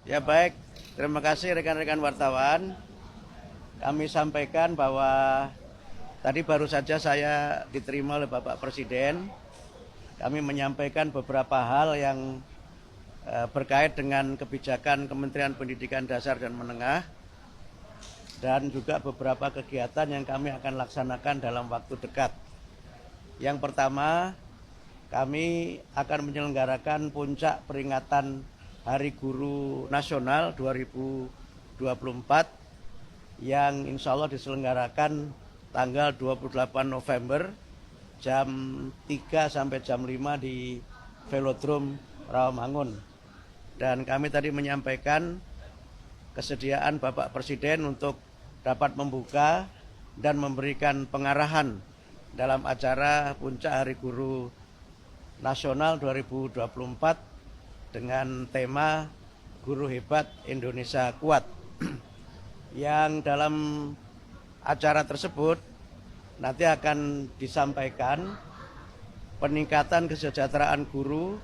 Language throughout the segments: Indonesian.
Ya baik, terima kasih rekan-rekan wartawan. Kami sampaikan bahwa tadi baru saja saya diterima oleh Bapak Presiden. Kami menyampaikan beberapa hal yang berkait dengan kebijakan Kementerian Pendidikan Dasar dan Menengah dan juga beberapa kegiatan yang kami akan laksanakan dalam waktu dekat. Yang pertama, kami akan menyelenggarakan puncak peringatan Hari Guru Nasional 2024 yang insya Allah diselenggarakan tanggal 28 November jam 3 sampai jam 5 di Velodrome Rawamangun. Dan kami tadi menyampaikan kesediaan Bapak Presiden untuk dapat membuka dan memberikan pengarahan dalam acara puncak Hari Guru Nasional 2024 dengan tema Guru Hebat Indonesia Kuat. Yang dalam acara tersebut nanti akan disampaikan peningkatan kesejahteraan guru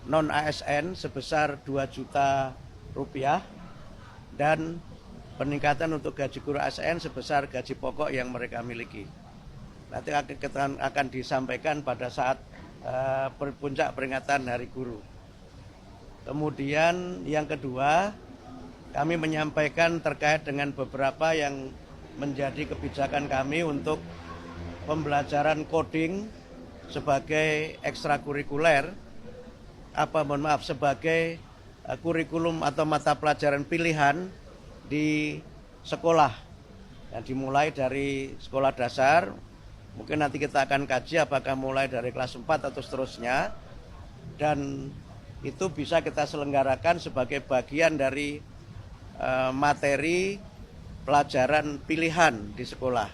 non-ASN sebesar 2 juta rupiah dan peningkatan untuk gaji guru ASN sebesar gaji pokok yang mereka miliki. Nanti akan disampaikan pada saat puncak peringatan Hari Guru. Kemudian yang kedua, kami menyampaikan terkait dengan beberapa yang menjadi kebijakan kami untuk pembelajaran coding sebagai ekstrakurikuler, sebagai kurikulum atau mata pelajaran pilihan di sekolah. Yang dimulai dari sekolah dasar, mungkin nanti kita akan kaji apakah mulai dari kelas 4 atau seterusnya. Dan itu bisa kita selenggarakan sebagai bagian dari materi pelajaran pilihan di sekolah.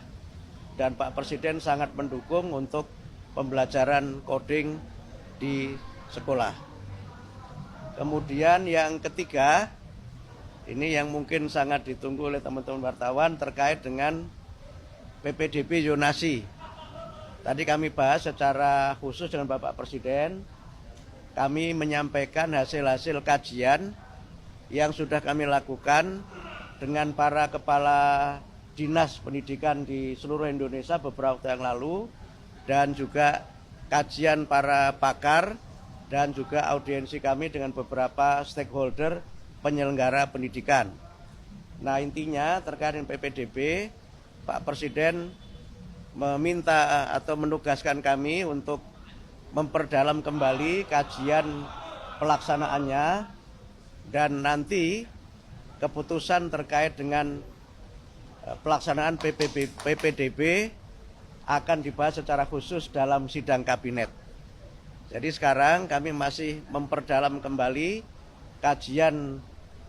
Dan Pak Presiden sangat mendukung untuk pembelajaran coding di sekolah. Kemudian yang ketiga, ini yang mungkin sangat ditunggu oleh teman-teman wartawan terkait dengan PPDB zonasi. Tadi kami bahas secara khusus dengan Bapak Presiden. Kami menyampaikan hasil-hasil kajian yang sudah kami lakukan dengan para kepala dinas pendidikan di seluruh Indonesia beberapa waktu yang lalu, dan juga kajian para pakar dan juga audiensi kami dengan beberapa stakeholder penyelenggara pendidikan. Nah, intinya terkait dengan PPDB, Pak Presiden meminta atau menugaskan kami untuk memperdalam kembali kajian pelaksanaannya, dan nanti keputusan terkait dengan pelaksanaan PPDB akan dibahas secara khusus dalam sidang kabinet. Jadi sekarang kami masih memperdalam kembali kajian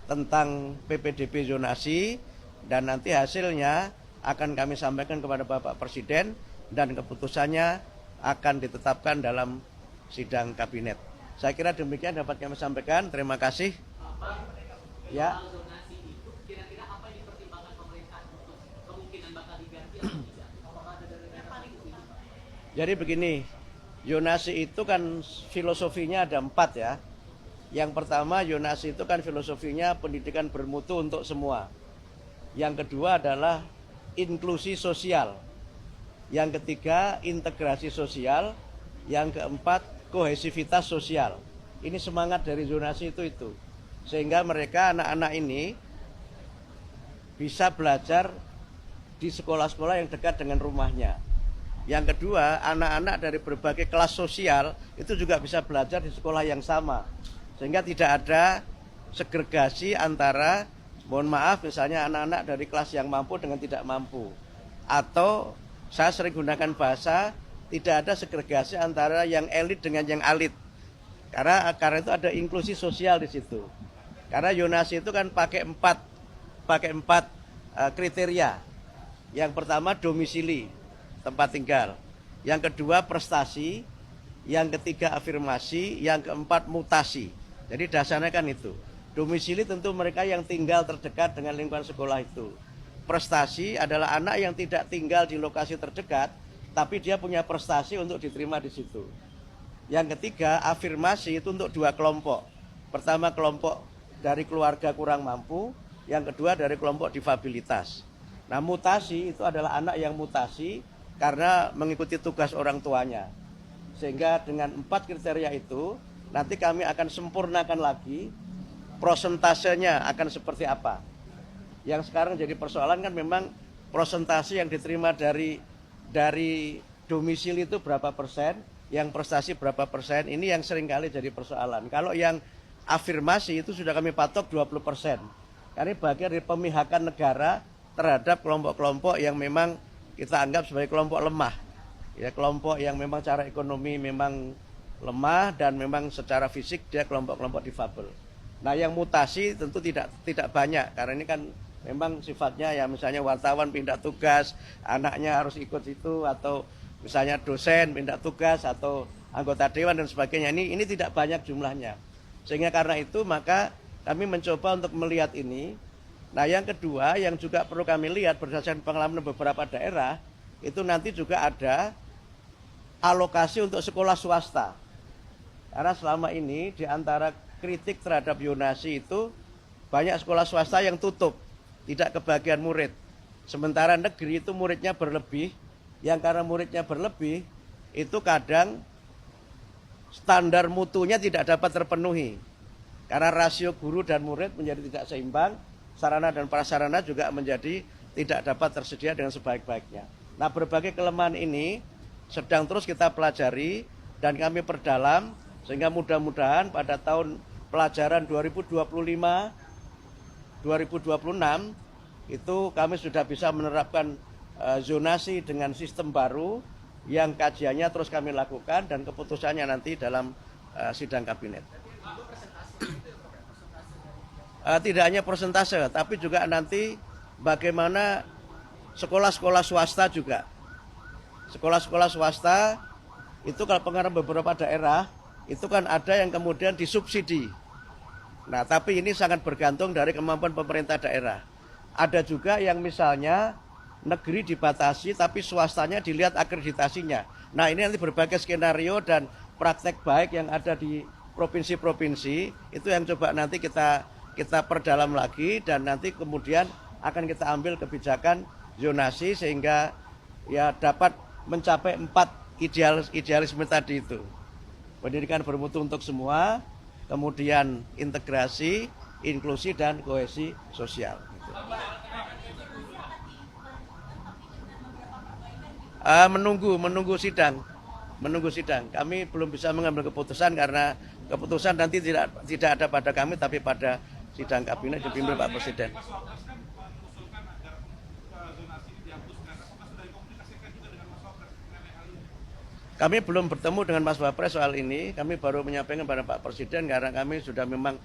tentang PPDB zonasi, dan nanti hasilnya akan kami sampaikan kepada Bapak Presiden dan keputusannya akan ditetapkan dalam sidang kabinet. Saya kira demikian dapat kami sampaikan. Terima kasih. Ya. Jadi begini, zonasi itu kan filosofinya ada 4 ya. Yang pertama, zonasi itu kan filosofinya pendidikan bermutu untuk semua. Yang kedua adalah inklusi sosial. Yang ketiga, integrasi sosial. Yang keempat, kohesivitas sosial. Ini semangat dari zonasi itu. Sehingga mereka, anak-anak ini bisa belajar di sekolah-sekolah yang dekat dengan rumahnya. Yang kedua, anak-anak dari berbagai kelas sosial itu juga bisa belajar di sekolah yang sama. Sehingga tidak ada segregasi antara, mohon maaf, misalnya anak-anak dari kelas yang mampu dengan tidak mampu. Atau saya sering gunakan bahasa, tidak ada segregasi antara yang elit dengan yang alit. Karena itu ada inklusi sosial di situ. Karena zonasi itu kan pakai empat kriteria. Yang pertama domisili, tempat tinggal. Yang kedua prestasi, yang ketiga afirmasi, yang keempat mutasi. Jadi dasarnya kan itu. Domisili tentu mereka yang tinggal terdekat dengan lingkungan sekolah itu. Prestasi adalah anak yang tidak tinggal di lokasi terdekat, tapi dia punya prestasi untuk diterima di situ. Yang ketiga, afirmasi itu untuk 2 kelompok. Pertama kelompok dari keluarga kurang mampu, yang kedua dari kelompok difabilitas. Nah, mutasi itu adalah anak yang mutasi karena mengikuti tugas orang tuanya. Sehingga dengan 4 kriteria itu, nanti kami akan sempurnakan lagi prosentasenya akan seperti apa. Yang sekarang jadi persoalan kan memang prosentase yang diterima dari domisili itu berapa persen, yang prestasi berapa persen, ini yang seringkali jadi persoalan. Kalau yang afirmasi itu sudah kami patok 20%. Karena bagian dari pemihakan negara terhadap kelompok-kelompok yang memang kita anggap sebagai kelompok lemah. Ya, kelompok yang memang secara ekonomi memang lemah dan memang secara fisik dia kelompok-kelompok difabel. Nah, yang mutasi tentu tidak banyak karena ini kan memang sifatnya ya misalnya wartawan pindah tugas, anaknya harus ikut situ, atau misalnya dosen pindah tugas atau anggota dewan dan sebagainya. Ini tidak banyak jumlahnya. Sehingga karena itu maka kami mencoba untuk melihat ini. Nah, yang kedua yang juga perlu kami lihat berdasarkan pengalaman beberapa daerah, itu nanti juga ada alokasi untuk sekolah swasta. Karena selama ini di antara kritik terhadap Yonasi itu banyak sekolah swasta yang tutup, tidak kebagian murid. Sementara negeri itu muridnya berlebih, yang karena muridnya berlebih itu kadang standar mutunya tidak dapat terpenuhi. Karena rasio guru dan murid menjadi tidak seimbang, sarana dan prasarana juga menjadi tidak dapat tersedia dengan sebaik-baiknya. Nah, berbagai kelemahan ini sedang terus kita pelajari dan kami perdalam, sehingga mudah-mudahan pada tahun pelajaran 2025-2026 itu kami sudah bisa menerapkan zonasi dengan sistem baru yang kajiannya terus kami lakukan dan keputusannya nanti dalam sidang kabinet. Tidak hanya persentase, tapi juga nanti bagaimana sekolah-sekolah swasta juga. Sekolah-sekolah swasta itu kalau pengalaman beberapa daerah, itu kan ada yang kemudian disubsidi. Nah, tapi ini sangat bergantung dari kemampuan pemerintah daerah. Ada juga yang misalnya negeri dibatasi, tapi swastanya dilihat akreditasinya. Nah, ini nanti berbagai skenario dan praktek baik yang ada di provinsi-provinsi, itu yang coba nanti kita perdalam lagi dan nanti kemudian akan kita ambil kebijakan zonasi sehingga ya dapat mencapai 4 idealisme tadi itu. Pendidikan bermutu untuk semua, kemudian integrasi, inklusi dan kohesi sosial. Gitu. Menunggu sidang. Kami belum bisa mengambil keputusan karena keputusan nanti tidak ada pada kami tapi pada sidang kabinet dipimpin Pak Presiden. Kami belum bertemu dengan Mas Wapres soal ini. Kami baru menyampaikan pada Pak Presiden karena kami sudah memang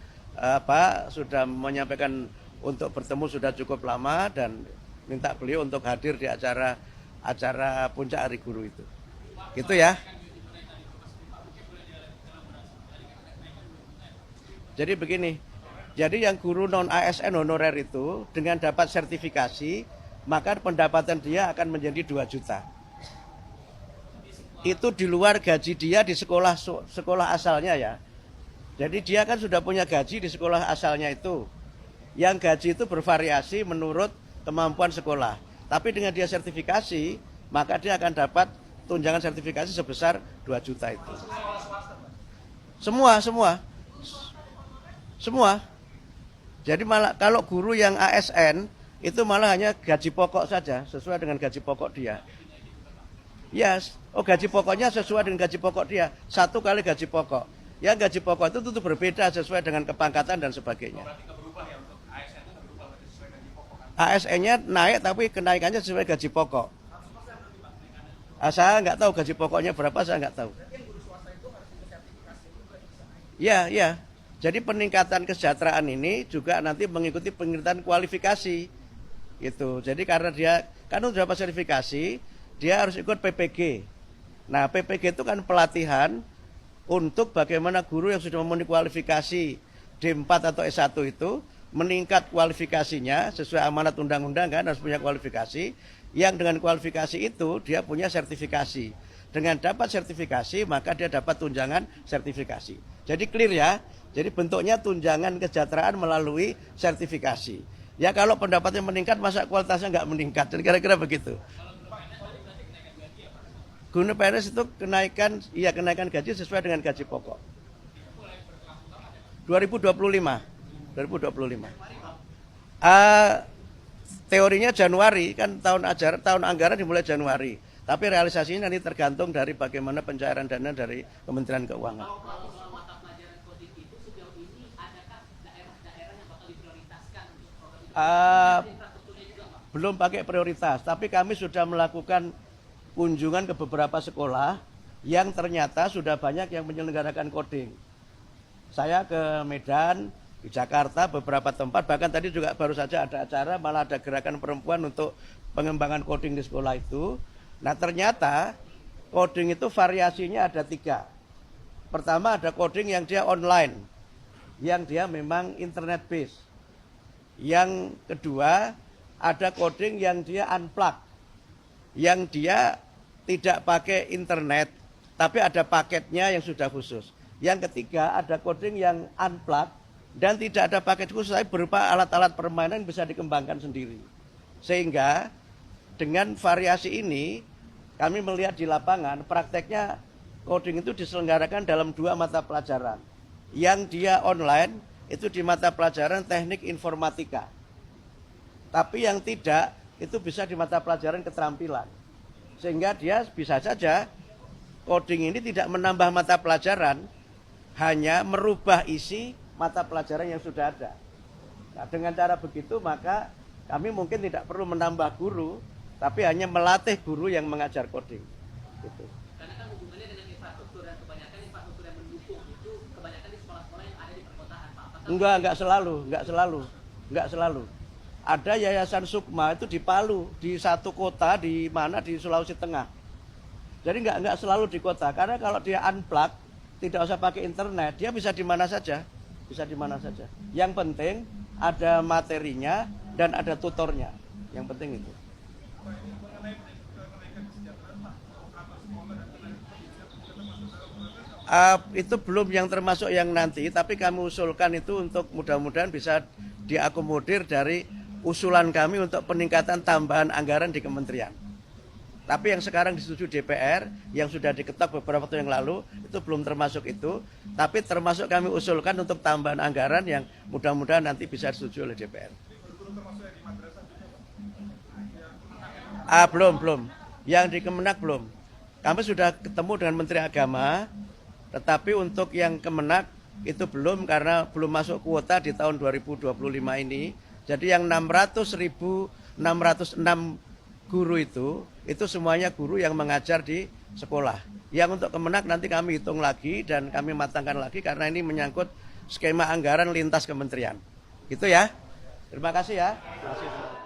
sudah menyampaikan untuk bertemu sudah cukup lama dan minta beliau untuk hadir di acara puncak Hari Guru itu. Gitu ya. Jadi begini, jadi yang guru non ASN honorer itu dengan dapat sertifikasi, maka pendapatan dia akan menjadi 2 juta. Itu di luar gaji dia di sekolah asalnya ya. Jadi dia kan sudah punya gaji di sekolah asalnya itu. Yang gaji itu bervariasi menurut kemampuan sekolah. Tapi dengan dia sertifikasi, maka dia akan dapat tunjangan sertifikasi sebesar 2 juta itu. Semua. Jadi malah kalau guru yang ASN itu malah hanya gaji pokok saja, sesuai dengan gaji pokok dia. Yes, gaji pokoknya sesuai dengan gaji pokok dia, 1 kali gaji pokok. Yang gaji pokok itu tentu berbeda sesuai dengan kepangkatan dan sebagainya. ASN-nya naik tapi kenaikannya sesuai gaji pokok. Saya nggak tahu gaji pokoknya berapa, saya nggak tahu. Ya. Jadi peningkatan kesejahteraan ini juga nanti mengikuti peningkatan kualifikasi. Gitu. Jadi karena dia kan sudah dapat sertifikasi, dia harus ikut PPG. Nah, PPG itu kan pelatihan untuk bagaimana guru yang sudah memenuhi kualifikasi D4 atau S1 itu meningkat kualifikasinya sesuai amanat undang-undang kan harus punya kualifikasi. Yang dengan kualifikasi itu dia punya sertifikasi. Dengan dapat sertifikasi, maka dia dapat tunjangan sertifikasi. Jadi clear ya. Jadi bentuknya tunjangan kesejahteraan melalui sertifikasi. Ya kalau pendapatnya meningkat, masa kualitasnya nggak meningkat? Jadi kira-kira begitu. Guna PNS itu kenaikan gaji sesuai dengan gaji pokok. 2025. Teorinya Januari, kan tahun anggaran dimulai Januari. Tapi realisasinya nanti tergantung dari bagaimana pencairan dana dari Kementerian Keuangan. Soal mata pelajaran coding itu sejauh ini adakah daerah-daerah yang bakal diprioritaskan untuk program itu? Belum pakai prioritas, tapi kami sudah melakukan kunjungan ke beberapa sekolah yang ternyata sudah banyak yang menyelenggarakan coding. Saya ke Medan, di Jakarta, beberapa tempat, bahkan tadi juga baru saja ada acara, malah ada gerakan perempuan untuk pengembangan coding di sekolah itu. Nah ternyata coding itu variasinya ada 3. Pertama ada coding yang dia online, yang dia memang internet based. Yang kedua ada coding yang dia unplug, yang dia tidak pakai internet, tapi ada paketnya yang sudah khusus. Yang ketiga ada coding yang unplug dan tidak ada paket khusus, tapi berupa alat-alat permainan yang bisa dikembangkan sendiri. Sehingga dengan variasi ini kami melihat di lapangan prakteknya coding itu diselenggarakan dalam 2 mata pelajaran. Yang dia online itu di mata pelajaran teknik informatika. Tapi yang tidak itu bisa di mata pelajaran keterampilan. Sehingga dia bisa saja coding ini tidak menambah mata pelajaran, hanya merubah isi mata pelajaran yang sudah ada. Nah, dengan cara begitu maka kami mungkin tidak perlu menambah guru, tapi hanya melatih guru yang mengajar coding. Gitu. Karena kan hubungannya dengan infrastruktur, dan kebanyakan infrastruktur yang mendukung itu kebanyakan di sekolah-sekolah yang ada di perkotaan, Pak. Enggak selalu. Ada Yayasan Sukma itu di Palu, di satu kota di mana di Sulawesi Tengah. Jadi enggak selalu di kota, karena kalau dia unplug, tidak usah pakai internet, dia bisa di mana saja. Yang penting ada materinya dan ada tutornya. Yang penting itu. Itu belum yang termasuk yang nanti, tapi kami usulkan itu untuk mudah-mudahan bisa diakomodir dari usulan kami untuk peningkatan tambahan anggaran di kementerian. Tapi yang sekarang disetujui DPR, yang sudah diketok beberapa waktu yang lalu, itu belum termasuk itu. Tapi termasuk kami usulkan untuk tambahan anggaran yang mudah-mudahan nanti bisa disetujui oleh DPR. Belum. Yang di Kemenak belum. Kami sudah ketemu dengan Menteri Agama, tetapi untuk yang Kemenak itu belum, karena belum masuk kuota di tahun 2025 ini. Jadi yang 606 guru itu semuanya guru yang mengajar di sekolah. Yang untuk Kemenak nanti kami hitung lagi dan kami matangkan lagi, karena ini menyangkut skema anggaran lintas kementerian. Gitu ya. Terima kasih ya. Terima kasih.